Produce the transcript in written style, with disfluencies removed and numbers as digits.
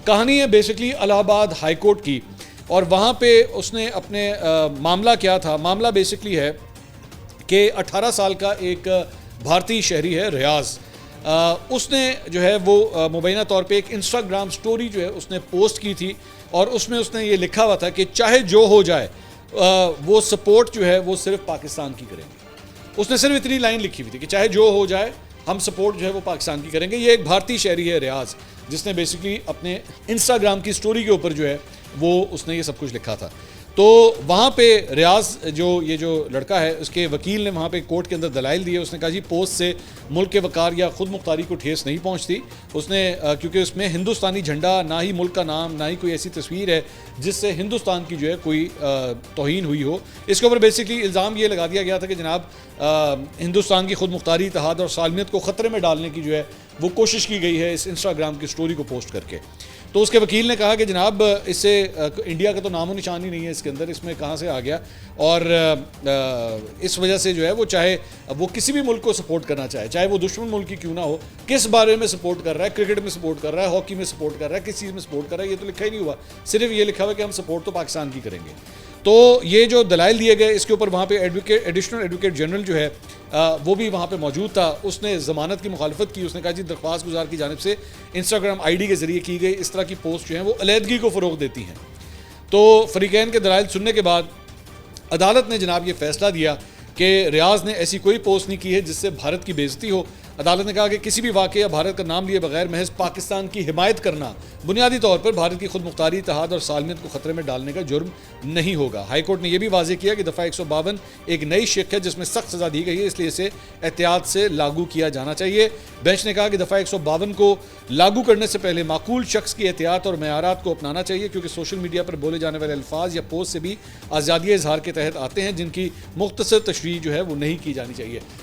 कहानी है basically Allahabad high court की, और वहाँ पे उसने अपने मामला क्या था, मामला बेसिकली है कि 18 साल का एक भारतीय शहरी है रियाज, उसने जो है वो मुबैना तौर पे एक इंस्टाग्राम स्टोरी जो है उसने पोस्ट की थी, और उसमें उसने ये लिखा हुआ था कि चाहे जो हो जाए वो सपोर्ट जो है वो सिर्फ पाकिस्तान की करेंगे। उसने सिर्फ इतनी लाइन लिखी हुई थी कि चाहे जो हो जाए हम सपोर्ट जो है वो पाकिस्तान की करेंगे। ये एक भारतीय शहरी है रियाज, जिसने बेसिकली अपने इंस्टाग्राम की स्टोरी के ऊपर जो है वो उसने ये सब कुछ लिखा था। तो वहाँ पे रियाज ये जो लड़का है उसके वकील ने वहाँ पे कोर्ट के अंदर दलाइल दिए। उसने कहा जी पोस्ट से मुल्क के वकार या खुद मुख्तारी को ठेस नहीं पहुँचती। उसने क्योंकि उसमें हिंदुस्तानी झंडा, ना ही मुल्क का नाम, ना ही कोई ऐसी तस्वीर है जिससे हिंदुस्तान की जो है कोई तौहीन हुई हो। इसके ऊपर बेसिकली इल्ज़ाम ये लगा दिया गया था कि जनाब हिंदुस्तान की खुद मुख्तारी, इत्तेहाद और सालमियत को ख़तरे में डालने की जो है वो कोशिश की गई है इस इंस्टाग्राम की स्टोरी को पोस्ट करके। तो उसके वकील ने कहा कि जनाब इससे इंडिया का तो नामो निशान ही नहीं है इसके अंदर, इसमें कहाँ से आ गया, और इस वजह से जो है वो चाहे वो किसी भी मुल्क को सपोर्ट करना चाहे वो दुश्मन मुल्क की क्यों ना हो, किस बारे में सपोर्ट कर रहा है, क्रिकेट में सपोर्ट कर रहा है, हॉकी में सपोर्ट कर रहा है, किस चीज़ में सपोर्ट कर रहा है, ये तो लिखा ही नहीं हुआ। सिर्फ ये लिखा हुआ कि हम सपोर्ट तो पाकिस्तान की करेंगे। तो ये जो दलाइल दिए गए इसके ऊपर वहाँ पे एडिशनल एडवोकेट जनरल जो है वो भी वहाँ पे मौजूद था। उसने ज़मानत की मुखालफत की। उसने कहा जी दरख्वास्त गुजार की जानिब से इंस्टाग्राम आईडी के ज़रिए की गई इस तरह की पोस्ट जो हैं वो अलहदगी को फ़रोग़ देती हैं। तो फ़रीक़ैन के दलाइल सुनने के बाद अदालत ने जनाब ये फ़ैसला दिया कि रियाज ने ऐसी कोई पोस्ट नहीं की है जिससे भारत की बेइज्जती हो। अदालत ने कहा कि किसी भी वाक़े या भारत का नाम लिए बगैर महज पाकिस्तान की हिमायत करना बुनियादी तौर पर भारत की खुद मुख्तारी, इत्तेहाद और सालमियत को ख़तरे में डालने का जुर्म नहीं होगा। हाई कोर्ट ने यह भी वाज़ेह किया कि दफ़ा 152 एक नई शिक है जिसमें सख्त सज़ा दी गई है, इसलिए इसे एहतियात से लागू किया जाना चाहिए। बेंच ने कहा कि दफ़ा 152 को लागू करने से पहले माकूल शख्स की एहतियात और मयारात को अपनाना चाहिए, क्योंकि सोशल मीडिया पर बोले जाने वाले अल्फाज या पोस्ट से भी आज़ादी इजहार के तहत आते हैं जिनकी मुख्तसर तशरीह जो है वो नहीं की जानी चाहिए।